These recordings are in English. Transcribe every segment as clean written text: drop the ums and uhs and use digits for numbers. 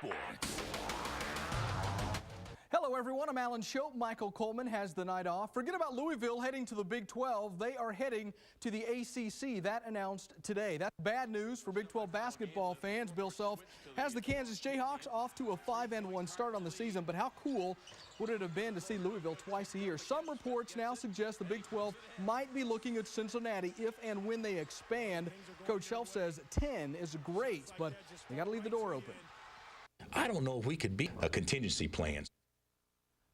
Sports. Hello, everyone. I'm Alan Shope. Michael Coleman has the night off. Forget about Louisville heading to the Big 12. They are heading to the ACC. That announced today. That's bad news for Big 12 basketball fans. Bill Self has the Kansas Jayhawks off to a 5-1 start on the season. But how cool would it have been to see Louisville twice a year? Some reports now suggest the Big 12 might be looking at Cincinnati if and when they expand. Coach Self says 10 is great, but they got to leave the door open. I don't know if we could be a contingency plan.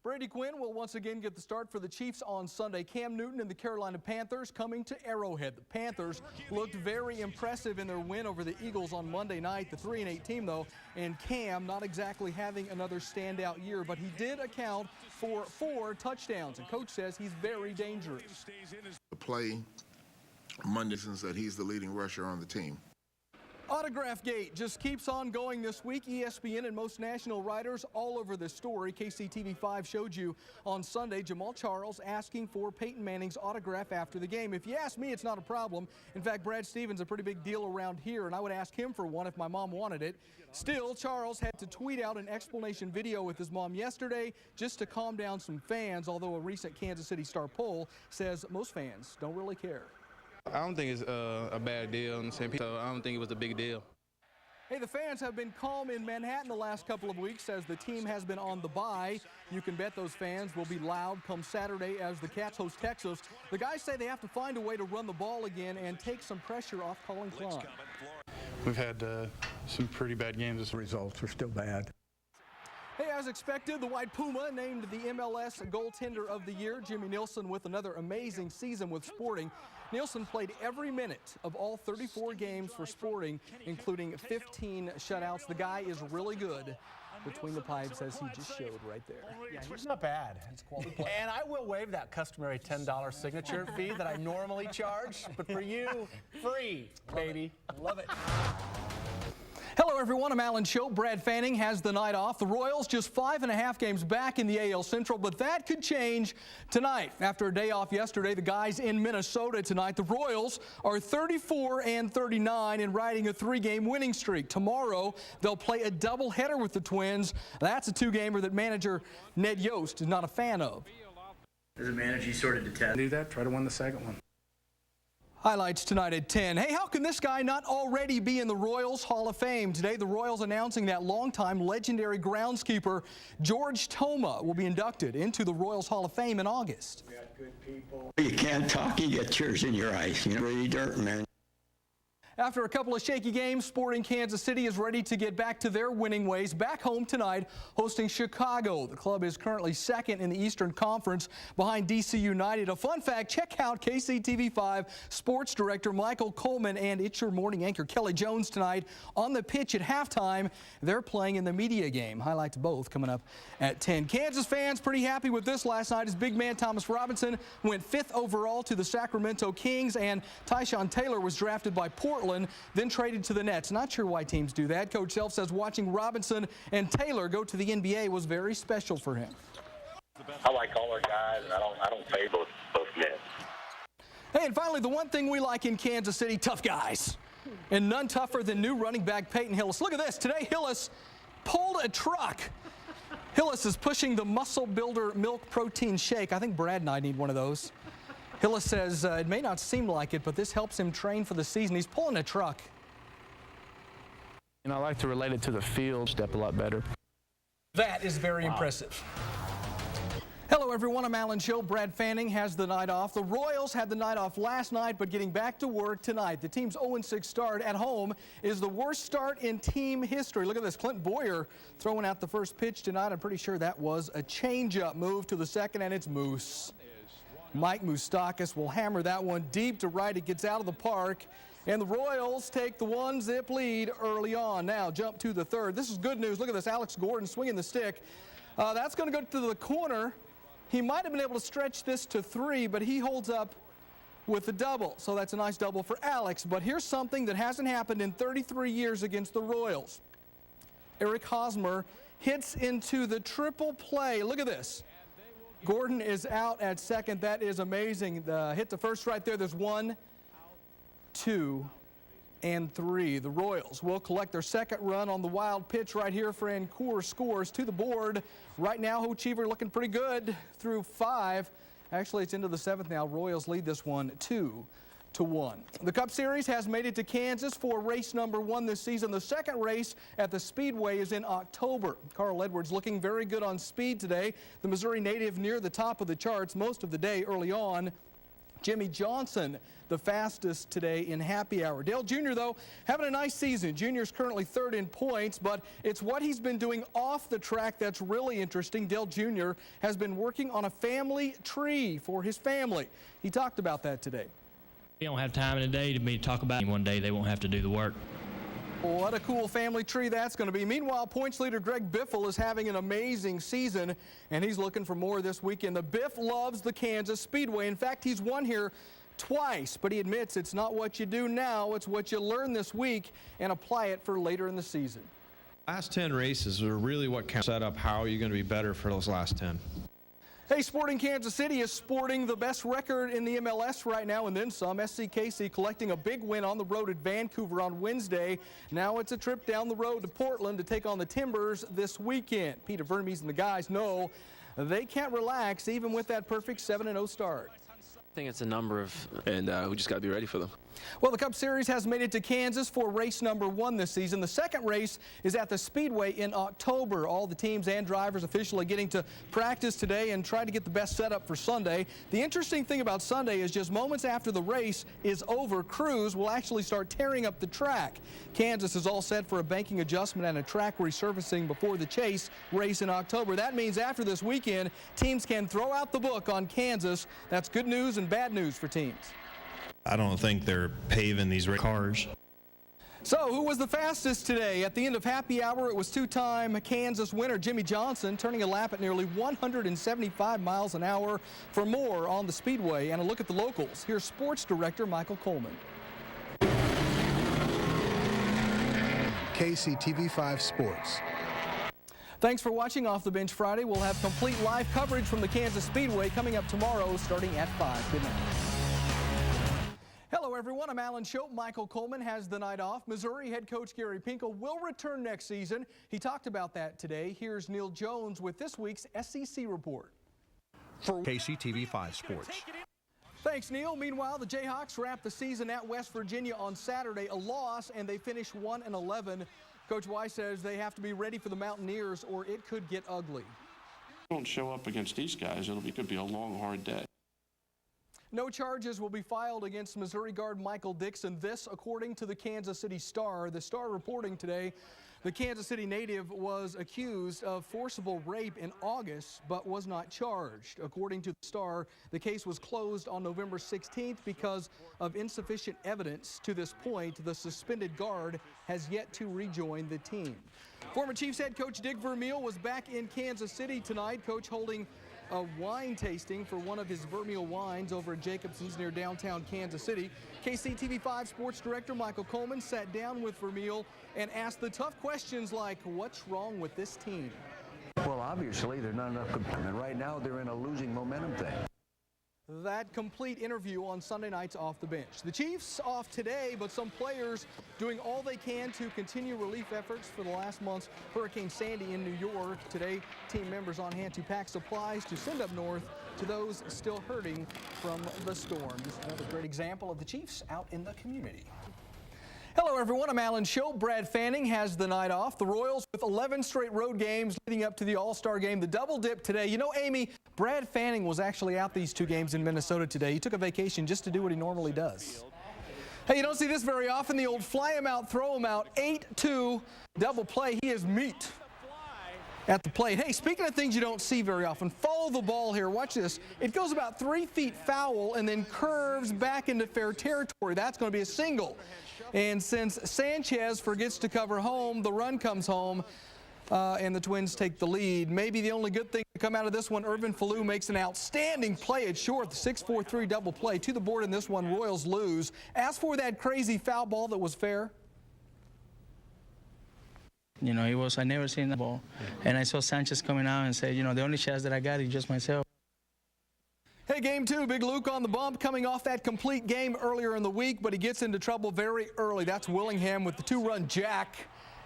Brady Quinn will once again get the start for the Chiefs on Sunday. Cam Newton and the Carolina Panthers coming to Arrowhead. The Panthers looked very impressive in their win over the Eagles on Monday night, the 3-8 team though, and Cam not exactly having another standout year, but he did account for 4 touchdowns, and Coach says he's very dangerous. The play Monday since that he's the leading rusher on the team. Autograph Gate just keeps on going this week. ESPN and most national writers all over this story. KCTV 5 showed you on Sunday Jamal Charles asking for Peyton Manning's autograph after the game. If you ask me, it's not a problem. In fact, Brad Stevens a pretty big deal around here, and I would ask him for one if my mom wanted it. Still, Charles had to tweet out an explanation video with his mom yesterday just to calm down some fans, although a recent Kansas City Star poll says most fans don't really care. I don't think it's a bad deal, so I don't think it was a big deal. Hey, the fans have been calm in Manhattan the last couple of weeks as the team has been on the bye. You can bet those fans will be loud come Saturday as the Cats host Texas. The guys say they have to find a way to run the ball again and take some pressure off Colin Klein. We've had some pretty bad games. The results are still bad. Hey, as expected, the White Puma named the MLS Goaltender of the Year. Jimmy Nielsen with another amazing season with Sporting. Nielsen played every minute of all 34 games for Sporting, including 15 shutouts. The guy is really good between the pipes, as he just showed right there. Yeah, he's not bad. He's quality play. And I will waive that customary $10 signature fee that I normally charge, but for you, free, baby. Love it. Hello, everyone. I'm Alan Shope. Brad Fanning has the night off. The Royals just 5.5 games back in the AL Central, but that could change tonight. After a day off yesterday, the guys in Minnesota tonight, the Royals are 34-39 and riding a 3-game winning streak. Tomorrow, they'll play a doubleheader with the Twins. That's a 2-gamer that manager Ned Yost is not a fan of. As a manager, you sort of detest. Do that, try to win the second one. Highlights tonight at 10. Hey, how can this guy not already be in the Royals Hall of Fame? Today, the Royals announcing that longtime legendary groundskeeper George Toma will be inducted into the Royals Hall of Fame in August. We got good people. You can't talk, you get tears in your eyes. You know, really dirt, man. After a couple of shaky games, Sporting Kansas City is ready to get back to their winning ways. Back home tonight, hosting Chicago. The club is currently second in the Eastern Conference behind DC United. A fun fact, check out KCTV 5 sports director Michael Coleman and It's Your Morning anchor Kelly Jones tonight on the pitch at halftime. They're playing in the media game. Highlights both coming up at 10. Kansas fans pretty happy with this last night as big man Thomas Robinson went 5th overall to the Sacramento Kings, and Tyshawn Taylor was drafted by Portland, then traded to the Nets. Not sure why teams do that. Coach Self says watching Robinson and Taylor go to the NBA was very special for him. I like all our guys, and I don't pay both men. Hey, and finally, the one thing we like in Kansas City, tough guys. And none tougher than new running back Peyton Hillis. Look at this. Today, Hillis pulled a truck. Hillis is pushing the Muscle Builder Milk Protein Shake. I think Brad and I need one of those. Hillis says it may not seem like it, but this helps him train for the season. He's pulling a truck. And I like to relate it to the field step a lot better. That is very impressive. Hello, everyone. I'm Alan Shope. Brad Fanning has the night off. The Royals had the night off last night, but getting back to work tonight. The team's 0-6 start at home is the worst start in team history. Look at this. Clint Boyer throwing out the first pitch tonight. I'm pretty sure that was a changeup. Move to the second, and it's Moose. Mike Moustakas will hammer that one deep to right. It gets out of the park, and the Royals take the 1-0 lead early on. Now jump to the third. This is good news. Look at this. Alex Gordon swinging the stick. That's going to go to the corner. He might have been able to stretch this to 3, but he holds up with a double. So that's a nice double for Alex. But here's something that hasn't happened in 33 years against the Royals. Eric Hosmer hits into the triple play. Look at this. Gordon is out at second. That is amazing. Hit to first right there. There's 1, 2, 3. The Royals will collect their second run on the wild pitch right here. Francoeur scores to the board. Right now, Ho Cheever looking pretty good through 5. Actually, it's into the 7th now. Royals lead this one 2-1. The Cup Series has made it to Kansas for race number 1 this season. The second race at the Speedway is in October. Carl Edwards looking very good on speed today. The Missouri native near the top of the charts most of the day early on. Jimmy Johnson, the fastest today in happy hour. Dale Jr., though, having a nice season. Jr.'s currently 3rd in points, but it's what he's been doing off the track that's really interesting. Dale Jr. has been working on a family tree for his family. He talked about that today. They don't have time in the day to talk about it. One day they won't have to do the work. What a cool family tree that's going to be. Meanwhile, points leader Greg Biffle is having an amazing season, and he's looking for more this weekend. The Biff loves the Kansas Speedway. In fact, he's won here twice, but he admits it's not what you do now, it's what you learn this week and apply it for later in the season. Last 10 races are really what can set up how you're going to be better for those last 10. Hey, Sporting Kansas City is sporting the best record in the MLS right now, and then some. SCKC collecting a big win on the road at Vancouver on Wednesday. Now it's a trip down the road to Portland to take on the Timbers this weekend. Peter Vermes and the guys know they can't relax even with that perfect 7-0 start. I think it's a number of, and we just got to be ready for them. Well, the Cup Series has made it to Kansas for race number 1 this season. The second race is at the Speedway in October. All the teams and drivers officially getting to practice today and try to get the best setup for Sunday. The interesting thing about Sunday is just moments after the race is over, crews will actually start tearing up the track. Kansas is all set for a banking adjustment and a track resurfacing before the Chase race in October. That means after this weekend, teams can throw out the book on Kansas. That's good news and bad news for teams. I don't think they're paving these cars. So, who was the fastest today? At the end of happy hour, it was 2-time Kansas winner Jimmy Johnson, turning a lap at nearly 175 miles an hour. For more on the Speedway and a look at the locals, here's sports director Michael Coleman. KCTV 5 Sports. Thanks for watching Off the Bench Friday. We'll have complete live coverage from the Kansas Speedway coming up tomorrow starting at 5. Good night. Hello, everyone. I'm Alan Shope. Michael Coleman has the night off. Missouri head coach Gary Pinkel will return next season. He talked about that today. Here's Neil Jones with this week's SEC report. For KCTV 5 Sports. Thanks, Neil. Meanwhile, the Jayhawks wrapped the season at West Virginia on Saturday, a loss, and they finished 1-11. Coach Weiss says they have to be ready for the Mountaineers or it could get ugly. Don't show up against these guys, could be a long, hard day. No charges will be filed against Missouri guard Michael Dixon. This, according to the Kansas City Star. The Star reporting today, the Kansas City native was accused of forcible rape in August, but was not charged. According to the Star, the case was closed on November 16th because of insufficient evidence. To this point, the suspended guard has yet to rejoin the team. Former Chiefs head coach Dick Vermeil was back in Kansas City tonight. Coach holding a wine tasting for one of his Vermeil wines over at Jacobson's near downtown Kansas City. KCTV 5 sports director Michael Coleman sat down with Vermeil and asked the tough questions like, what's wrong with this team? Well, obviously, there's not enough commitment. Right now, they're in a losing momentum thing. That complete interview on Sunday night's Off the Bench. The Chiefs off today, but some players doing all they can to continue relief efforts for the last month's Hurricane Sandy in New York. Today, team members on hand to pack supplies to send up north to those still hurting from the storms. Another great example of the Chiefs out in the community. Hello, everyone. I'm Alan Shope. Brad Fanning has the night off. The Royals with 11 straight road games leading up to the All-Star game. The double dip today. You know, Amy, Brad Fanning was actually out these 2 games in Minnesota today. He took a vacation just to do what he normally does. Hey, you don't see this very often. The old fly him out, throw him out, 8-2 double play. He is meat at the plate. Hey, speaking of things you don't see very often, follow the ball here. Watch this. It goes about 3 feet foul and then curves back into fair territory. That's going to be a single. And since Sanchez forgets to cover home, the run comes home, and the Twins take the lead. Maybe the only good thing to come out of this one, Irvin Falou makes an outstanding play at short, the 6-4-3 double play. To the board in this one, Royals lose. As for that crazy foul ball that was fair. You know, I never seen that ball. And I saw Sanchez coming out and said, you know, the only chance that I got is just myself. Hey, game Game 2, Big Luke on the bump, coming off that complete game earlier in the week, but he gets into trouble very early. That's Willingham with the 2-run jack,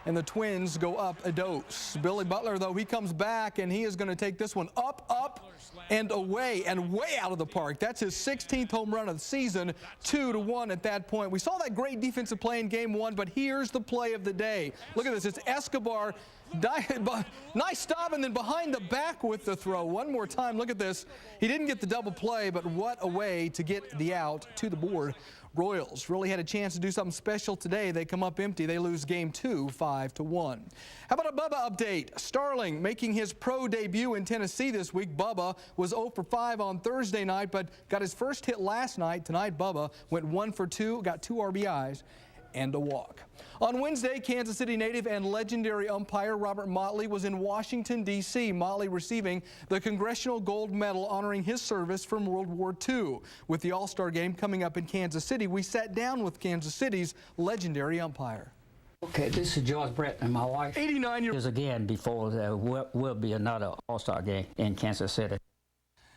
and the Twins go up a dose. Billy Butler, though, he comes back, and he is going to take this one up, and away, and way out of the park. That's his 16th home run of the season, 2-1 at that point. We saw that great defensive play in Game 1, but here's the play of the day. Look at this. It's Escobar. Nice stop, and then behind the back with the throw. One more time. Look at this. He didn't get the double play, but what a way to get the out to the board. Royals really had a chance to do something special today. They come up empty. They lose Game 2, 5-1. How about a Bubba update? Starling making his pro debut in Tennessee this week. Bubba was 0 for 5 on Thursday night, but got his first hit last night. Tonight, Bubba went 1 for 2, got 2 RBIs and a walk. On Wednesday, Kansas City native and legendary umpire Robert Motley was in Washington, D.C. Motley receiving the Congressional Gold Medal honoring his service from World War II. With the All-Star game coming up in Kansas City, we sat down with Kansas City's legendary umpire. Okay, this is George Brett and my wife. 89-year-old. Again, before there will be another All-Star game in Kansas City.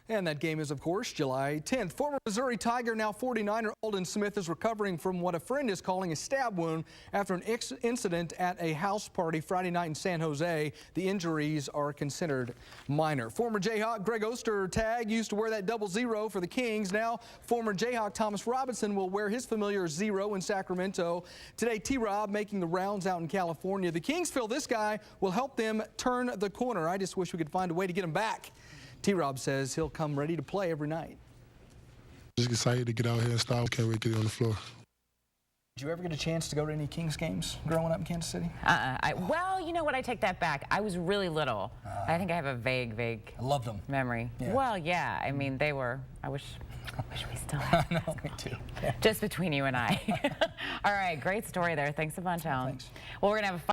And that game is, of course, July 10th. Former Missouri Tiger, now 49er, Alden Smith is recovering from what a friend is calling a stab wound after an incident at a house party Friday night in San Jose. The injuries are considered minor. Former Jayhawk Greg Ostertag used to wear that 00 for the Kings. Now, former Jayhawk Thomas Robinson will wear his familiar 0 in Sacramento. Today, T-Rob making the rounds out in California. The Kings feel this guy will help them turn the corner. I just wish we could find a way to get him back. T-Rob says he'll come ready to play every night. Just excited to get out here and start. Can't wait to get on the floor. Did you ever get a chance to go to any Kings games growing up in Kansas City? Well, you know what? I take that back. I was really little. I think I have a vague I love them. memory. Yeah. Well, yeah. I mean, they were. I wish we still had. I know, me too. Yeah. Just between you and I. All right, great story there. Thanks a bunch, Alan. Thanks. Well, we're going to have a